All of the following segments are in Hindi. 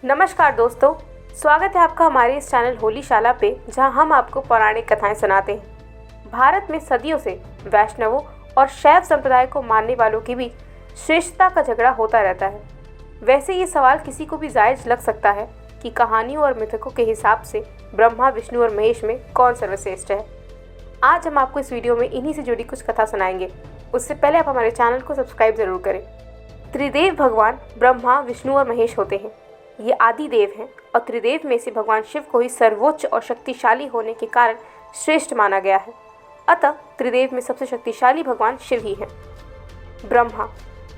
नमस्कार दोस्तों, स्वागत है आपका हमारे इस चैनल होलीशाला पे, जहां हम आपको पौराणिक कथाएं सुनाते हैं। भारत में सदियों से वैष्णवों और शैव संप्रदाय को मानने वालों के बीच श्रेष्ठता का झगड़ा होता रहता है। वैसे ये सवाल किसी को भी जायज लग सकता है कि कहानियों और मिथकों के हिसाब से ब्रह्मा, विष्णु और महेश में कौन सर्वश्रेष्ठ है। आज हम आपको इस वीडियो में इन्हीं से जुड़ी कुछ कथा सुनाएंगे। उससे पहले आप हमारे चैनल को सब्सक्राइब जरूर करें। त्रिदेव भगवान ब्रह्मा, विष्णु और महेश होते हैं। ये आदि देव हैं और त्रिदेव में से भगवान शिव को ही सर्वोच्च और शक्तिशाली होने के कारण श्रेष्ठ माना गया है। अतः त्रिदेव में सबसे शक्तिशाली भगवान शिव ही हैं। ब्रह्मा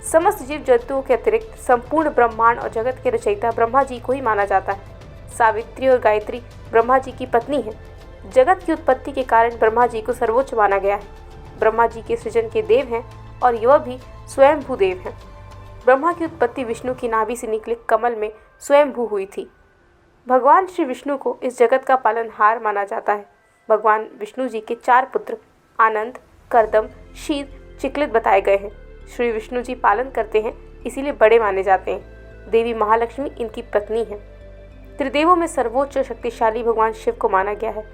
समस्त जीव जंतुओं के अतिरिक्त संपूर्ण ब्रह्मांड और जगत के रचयिता ब्रह्मा जी को ही माना जाता है। सावित्री और गायत्री ब्रह्मा जी की पत्नी है। जगत की उत्पत्ति के कारण ब्रह्मा जी को सर्वोच्च माना गया है। ब्रह्मा जी के सृजन के देव हैं और यह भी स्वयंभू देव हैं। ब्रह्मा की उत्पत्ति विष्णु की नाभि से निकले कमल में स्वयंभू हुई थी। भगवान श्री विष्णु को इस जगत का पालनहार माना जाता है। भगवान विष्णु जी के 4 पुत्र आनंद, कर्दम, शीर, चिक्लित बताए गए हैं। श्री विष्णु जी पालन करते हैं, इसीलिए बड़े माने जाते हैं। देवी महालक्ष्मी इनकी पत्नी है। त्रिदेवों में सर्वोच्च शक्तिशाली भगवान शिव को माना गया है।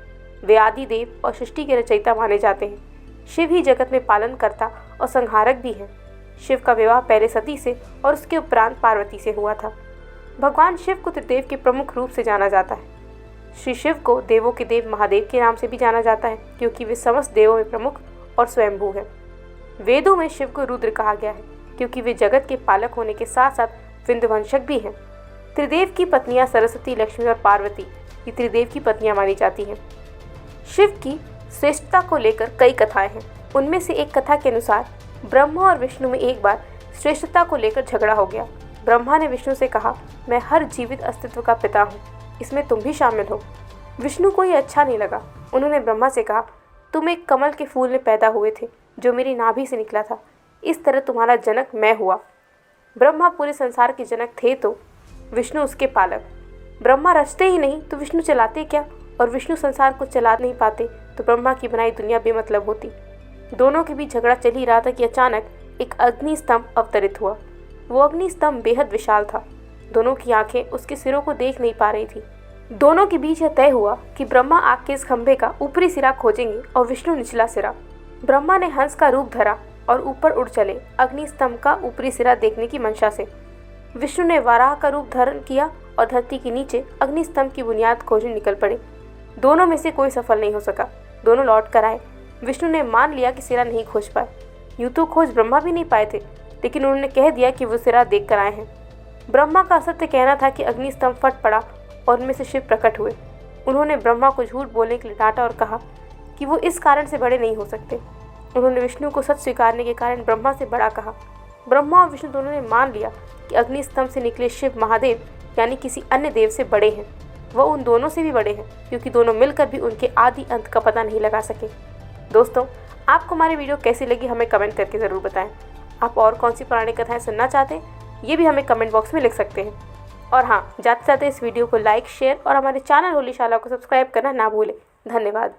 वे आदि देव और सृष्टि के रचयिता माने जाते हैं। शिव ही जगत में पालनकर्ता और संहारक भी हैं। शिव का विवाह पहले सती से और उसके उपरांत पार्वती से हुआ था। भगवान शिव को त्रिदेव के प्रमुख रूप से जाना जाता है। श्री शिव को देवों के देव महादेव के नाम से भी जाना जाता है, क्योंकि वे समस्त देवों में प्रमुख और स्वयंभू हैं। वेदों में शिव को रुद्र कहा गया है, क्योंकि वे जगत के पालक होने के साथ साथ विंध्यवंशक भी हैं। त्रिदेव की पत्नियां सरस्वती, लक्ष्मी और पार्वती ये त्रिदेव की पत्नियां मानी जाती हैं। शिव की श्रेष्ठता को लेकर कई कथाएं हैं। उनमें से एक कथा के अनुसार ब्रह्मा और विष्णु में एक बार श्रेष्ठता को लेकर झगड़ा हो गया। ब्रह्मा ने विष्णु से कहा, मैं हर जीवित अस्तित्व का पिता हूँ, इसमें तुम भी शामिल हो। विष्णु को ये अच्छा नहीं लगा। उन्होंने ब्रह्मा से कहा, तुम एक कमल के फूल में पैदा हुए थे जो मेरी नाभि से निकला था। इस तरह तुम्हारा जनक मैं हुआ। ब्रह्मा पूरे संसार के जनक थे तो विष्णु उसके पालक। ब्रह्मा रचते ही नहीं तो विष्णु चलाते क्या, और विष्णु संसार को चला नहीं पाते तो ब्रह्मा की बनाई दुनिया बेमतलब होती। दोनों के बीच झगड़ा चल ही रहा था कि अचानक एक अग्नि स्तंभ अवतरित हुआ। वो अग्नि स्तंभ बेहद विशाल था। दोनों की आंखें उसके सिरों को देख नहीं पा रही थी। दोनों के बीच यह तय हुआ कि ब्रह्मा आग के इस खंभे का ऊपरी सिरा खोजेंगे और विष्णु निचला सिरा। ब्रह्मा ने हंस का रूप धरा और ऊपर उड़ चले अग्नि स्तंभ का ऊपरी सिरा देखने की मंशा से। विष्णु ने वाराह का रूप धारण किया और धरती के नीचे अग्नि स्तंभ की बुनियाद खोजने निकल पड़े। दोनों में से कोई सफल नहीं हो सका। दोनों लौट कर आए। विष्णु ने मान लिया कि सिरा नहीं खोज पाए। यूं तो खोज ब्रह्मा भी नहीं पाए थे, लेकिन उन्होंने कह दिया कि वो सिरा देख कर आए हैं। ब्रह्मा का असत्य कहना था कि अग्नि स्तंभ फट पड़ा और उनमें से शिव प्रकट हुए। उन्होंने ब्रह्मा को झूठ बोलने के लिए डांटा और कहा कि वो इस कारण से बड़े नहीं हो सकते। उन्होंने विष्णु को सच स्वीकारने के कारण ब्रह्मा से बड़ा कहा। ब्रह्मा और विष्णु दोनों ने मान लिया कि अग्नि स्तंभ से निकले शिव महादेव यानी किसी अन्य देव से बड़े हैं। वह उन दोनों से भी बड़े हैं, क्योंकि दोनों मिलकर भी उनके आदि अंत का पता नहीं लगा सके। दोस्तों, आपको हमारी वीडियो कैसी लगी हमें कमेंट करके ज़रूर बताएं। आप और कौन सी पौराणिक कथाएं सुनना चाहते हैं ये भी हमें कमेंट बॉक्स में लिख सकते हैं। और हाँ, जाते जाते इस वीडियो को लाइक, शेयर और हमारे चैनल होलीशाला को सब्सक्राइब करना ना भूलें। धन्यवाद।